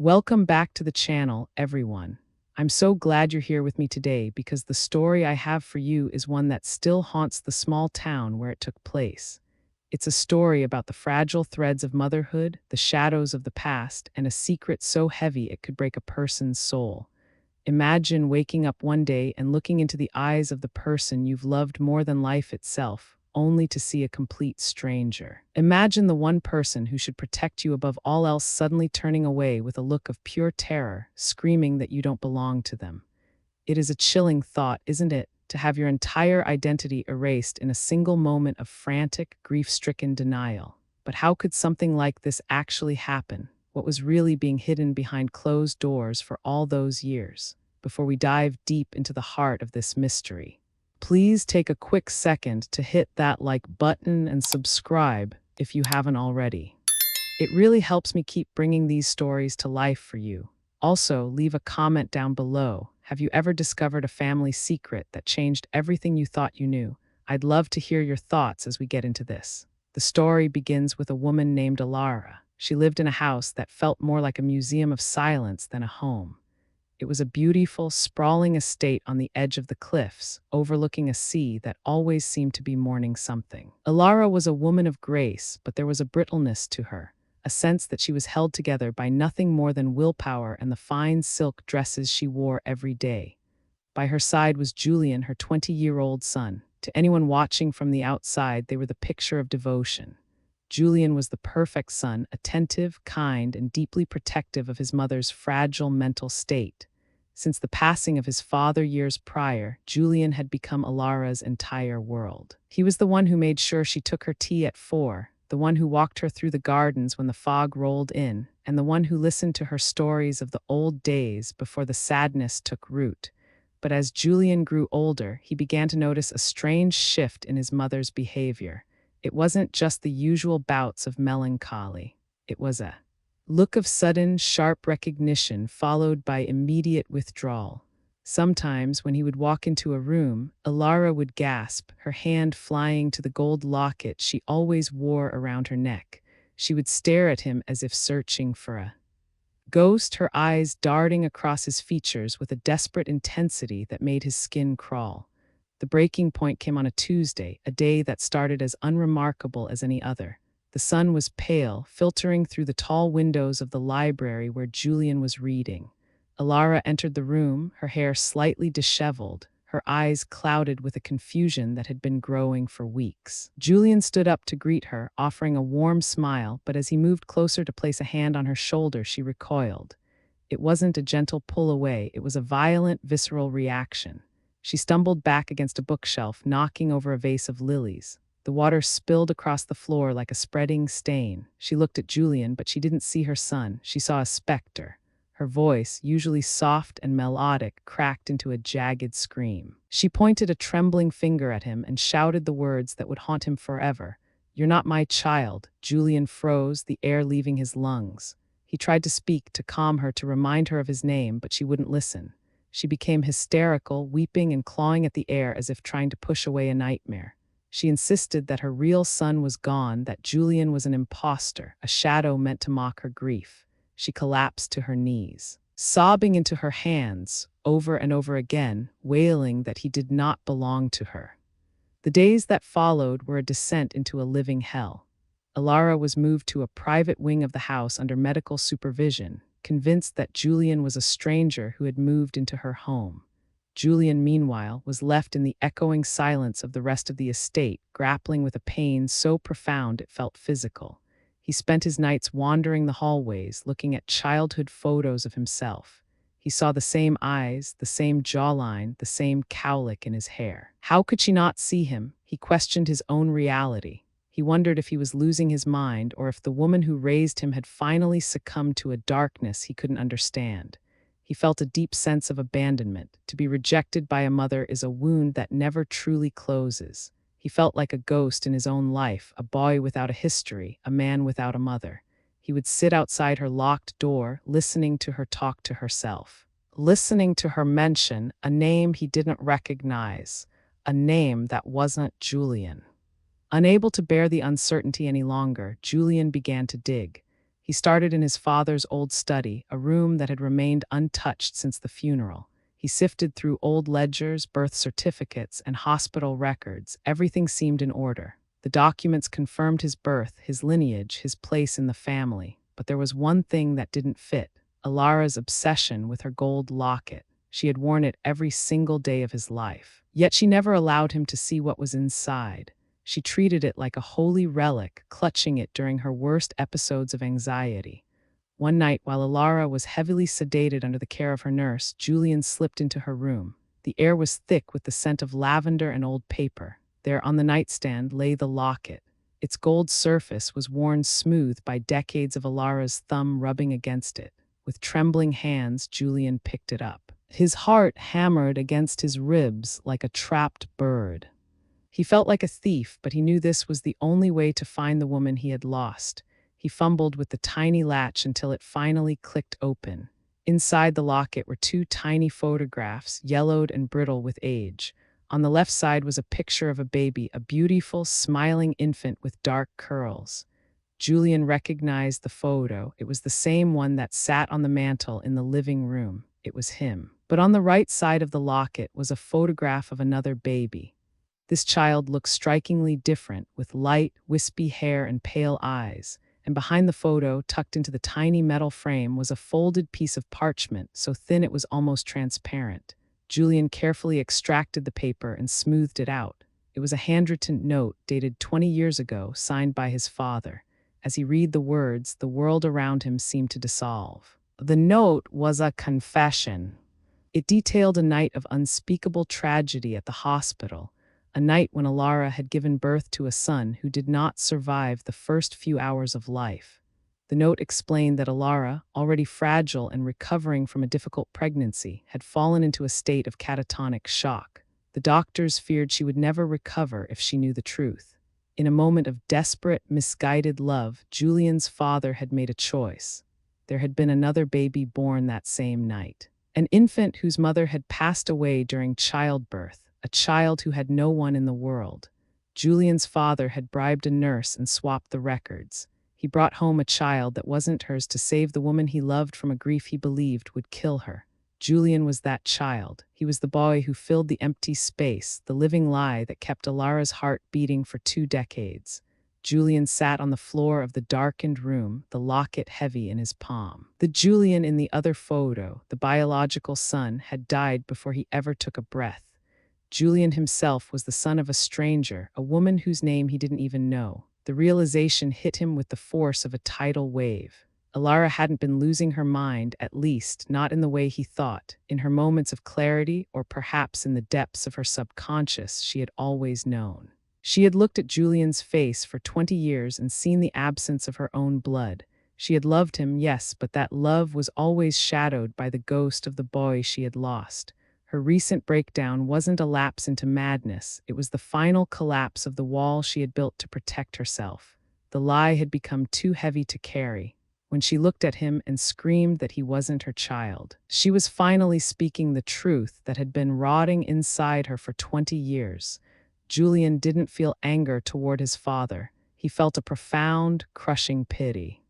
Welcome back to the channel, everyone. I'm so glad you're here with me today because the story I have for you is one that still haunts the small town where it took place. It's a story about the fragile threads of motherhood, the shadows of the past, and a secret so heavy it could break a person's soul. Imagine waking up one day and looking into the eyes of the person you've loved more than life itself, only to see a complete stranger. Imagine the one person who should protect you above all else suddenly turning away with a look of pure terror, screaming that you don't belong to them. It is a chilling thought, isn't it, to have your entire identity erased in a single moment of frantic, grief-stricken denial. But how could something like this actually happen? What was really being hidden behind closed doors for all those years? Before we dive deep into the heart of this mystery, please take a quick second to hit that like button and subscribe if you haven't already. It really helps me keep bringing these stories to life for you. Also, leave a comment down below. Have you ever discovered a family secret that changed everything you thought you knew? I'd love to hear your thoughts as we get into this. The story begins with a woman named Alara. She lived in a house that felt more like a museum of silence than a home. It was a beautiful, sprawling estate on the edge of the cliffs, overlooking a sea that always seemed to be mourning something. Alara was a woman of grace, but there was a brittleness to her, a sense that she was held together by nothing more than willpower and the fine silk dresses she wore every day. By her side was Julian, her 20-year-old son. To anyone watching from the outside, they were the picture of devotion. Julian was the perfect son, attentive, kind, and deeply protective of his mother's fragile mental state. Since the passing of his father years prior, Julian had become Alara's entire world. He was the one who made sure she took her tea at 4, the one who walked her through the gardens when the fog rolled in, and the one who listened to her stories of the old days before the sadness took root. But as Julian grew older, he began to notice a strange shift in his mother's behavior. It wasn't just the usual bouts of melancholy. It was a look of sudden, sharp recognition followed by immediate withdrawal. Sometimes, when he would walk into a room, Alara would gasp, her hand flying to the gold locket she always wore around her neck. She would stare at him as if searching for a ghost, her eyes darting across his features with a desperate intensity that made his skin crawl. The breaking point came on a Tuesday, a day that started as unremarkable as any other. The sun was pale, filtering through the tall windows of the library where Julian was reading. Alara entered the room, her hair slightly disheveled, her eyes clouded with a confusion that had been growing for weeks. Julian stood up to greet her, offering a warm smile, but as he moved closer to place a hand on her shoulder, she recoiled. It wasn't a gentle pull away, it was a violent, visceral reaction. She stumbled back against a bookshelf, knocking over a vase of lilies. The water spilled across the floor like a spreading stain. She looked at Julian, but she didn't see her son. She saw a specter. Her voice, usually soft and melodic, cracked into a jagged scream. She pointed a trembling finger at him and shouted the words that would haunt him forever. "You're not my child." Julian froze, the air leaving his lungs. He tried to speak, to calm her, to remind her of his name, but she wouldn't listen. She became hysterical, weeping and clawing at the air as if trying to push away a nightmare. She insisted that her real son was gone, that Julian was an imposter, a shadow meant to mock her grief. She collapsed to her knees, sobbing into her hands, over and over again, wailing that he did not belong to her. The days that followed were a descent into a living hell. Alara was moved to a private wing of the house under medical supervision, convinced that Julian was a stranger who had moved into her home. Julian, meanwhile, was left in the echoing silence of the rest of the estate, grappling with a pain so profound it felt physical. He spent his nights wandering the hallways, looking at childhood photos of himself. He saw the same eyes, the same jawline, the same cowlick in his hair. How could she not see him? He questioned his own reality. He wondered if he was losing his mind or if the woman who raised him had finally succumbed to a darkness he couldn't understand. He felt a deep sense of abandonment. To be rejected by a mother is a wound that never truly closes. He felt like a ghost in his own life, a boy without a history, a man without a mother. He would sit outside her locked door, listening to her talk to herself, listening to her mention a name he didn't recognize, a name that wasn't Julian. Unable to bear the uncertainty any longer, Julian began to dig. He started in his father's old study, a room that had remained untouched since the funeral. He sifted through old ledgers, birth certificates, and hospital records. Everything seemed in order. The documents confirmed his birth, his lineage, his place in the family. But there was one thing that didn't fit: Alara's obsession with her gold locket. She had worn it every single day of his life. Yet she never allowed him to see what was inside. She treated it like a holy relic, clutching it during her worst episodes of anxiety. One night, while Alara was heavily sedated under the care of her nurse, Julian slipped into her room. The air was thick with the scent of lavender and old paper. There on the nightstand lay the locket. Its gold surface was worn smooth by decades of Alara's thumb rubbing against it. With trembling hands, Julian picked it up. His heart hammered against his ribs like a trapped bird. He felt like a thief, but he knew this was the only way to find the woman he had lost. He fumbled with the tiny latch until it finally clicked open. Inside the locket were two tiny photographs, yellowed and brittle with age. On the left side was a picture of a baby, a beautiful, smiling infant with dark curls. Julian recognized the photo. It was the same one that sat on the mantel in the living room. It was him. But on the right side of the locket was a photograph of another baby. This child looked strikingly different, with light, wispy hair and pale eyes. And behind the photo, tucked into the tiny metal frame, was a folded piece of parchment, so thin it was almost transparent. Julian carefully extracted the paper and smoothed it out. It was a handwritten note dated 20 years ago, signed by his father. As he read the words, the world around him seemed to dissolve. The note was a confession. It detailed a night of unspeakable tragedy at the hospital, a night when Alara had given birth to a son who did not survive the first few hours of life. The note explained that Alara, already fragile and recovering from a difficult pregnancy, had fallen into a state of catatonic shock. The doctors feared she would never recover if she knew the truth. In a moment of desperate, misguided love, Julian's father had made a choice. There had been another baby born that same night. An infant whose mother had passed away during childbirth. A child who had no one in the world. Julian's father had bribed a nurse and swapped the records. He brought home a child that wasn't hers to save the woman he loved from a grief he believed would kill her. Julian was that child. He was the boy who filled the empty space, the living lie that kept Alara's heart beating for 2 decades. Julian sat on the floor of the darkened room, the locket heavy in his palm. The Julian in the other photo, the biological son, had died before he ever took a breath. Julian himself was the son of a stranger, a woman whose name he didn't even know. The realization hit him with the force of a tidal wave. Alara hadn't been losing her mind, at least not in the way he thought. In her moments of clarity, or perhaps in the depths of her subconscious, she had always known. She had looked at Julian's face for 20 years and seen the absence of her own blood. She had loved him, yes, but that love was always shadowed by the ghost of the boy she had lost. Her recent breakdown wasn't a lapse into madness. It was the final collapse of the wall she had built to protect herself. The lie had become too heavy to carry. When she looked at him and screamed that he wasn't her child, she was finally speaking the truth that had been rotting inside her for 20 years. Julian didn't feel anger toward his father. He felt a profound, crushing pity.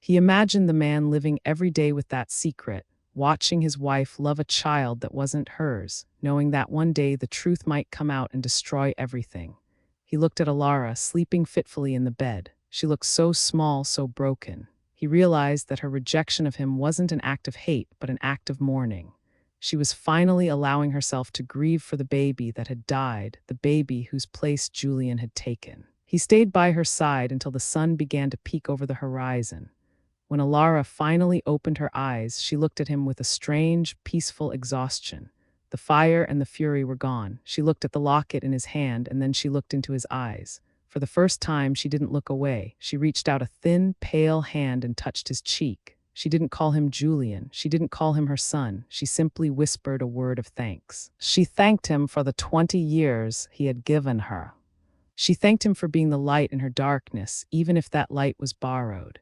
He imagined the man living every day with that secret, watching his wife love a child that wasn't hers, knowing that one day the truth might come out and destroy everything. He looked at Alara, sleeping fitfully in the bed. She looked so small, so broken. He realized that her rejection of him wasn't an act of hate, but an act of mourning. She was finally allowing herself to grieve for the baby that had died, the baby whose place Julian had taken. He stayed by her side until the sun began to peek over the horizon. When Alara finally opened her eyes, she looked at him with a strange, peaceful exhaustion. The fire and the fury were gone. She looked at the locket in his hand, and then she looked into his eyes. For the first time, she didn't look away. She reached out a thin, pale hand and touched his cheek. She didn't call him Julian. She didn't call him her son. She simply whispered a word of thanks. She thanked him for the 20 years he had given her. She thanked him for being the light in her darkness, even if that light was borrowed.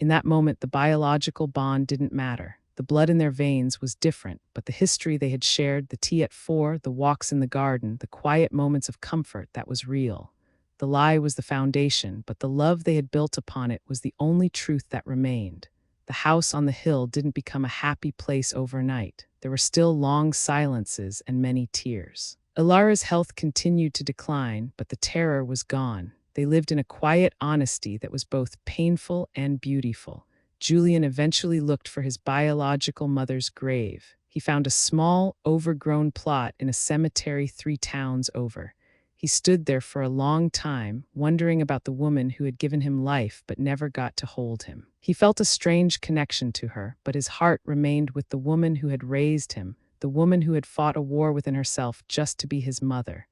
In that moment, the biological bond didn't matter. The blood in their veins was different, but the history they had shared, the tea at 4, the walks in the garden, the quiet moments of comfort, that was real. The lie was the foundation, but the love they had built upon it was the only truth that remained. The house on the hill didn't become a happy place overnight. There were still long silences and many tears. Ilara's health continued to decline, but the terror was gone. They lived in a quiet honesty that was both painful and beautiful. Julian eventually looked for his biological mother's grave. He found a small, overgrown plot in a cemetery 3 towns over. He stood there for a long time, wondering about the woman who had given him life but never got to hold him. He felt a strange connection to her, but his heart remained with the woman who had raised him, the woman who had fought a war within herself just to be his mother.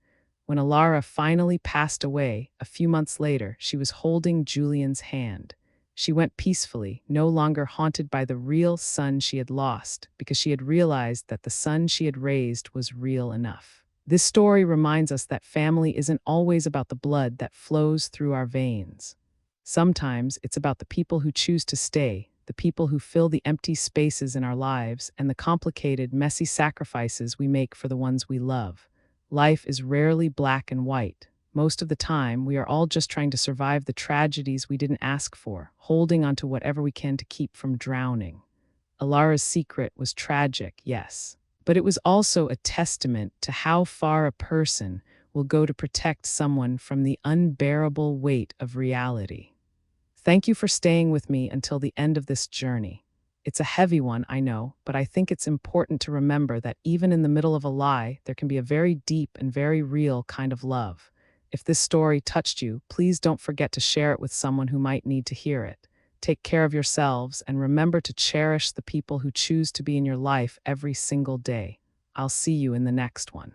When Ilara finally passed away, a few months later, she was holding Julian's hand. She went peacefully, no longer haunted by the real son she had lost, because she had realized that the son she had raised was real enough. This story reminds us that family isn't always about the blood that flows through our veins. Sometimes it's about the people who choose to stay, the people who fill the empty spaces in our lives, and the complicated, messy sacrifices we make for the ones we love. Life is rarely black and white. Most of the time, we are all just trying to survive the tragedies we didn't ask for, holding onto whatever we can to keep from drowning. Ilara's secret was tragic, yes, but it was also a testament to how far a person will go to protect someone from the unbearable weight of reality. Thank you for staying with me until the end of this journey. It's a heavy one, I know, but I think it's important to remember that even in the middle of a lie, there can be a very deep and very real kind of love. If this story touched you, please don't forget to share it with someone who might need to hear it. Take care of yourselves and remember to cherish the people who choose to be in your life every single day. I'll see you in the next one.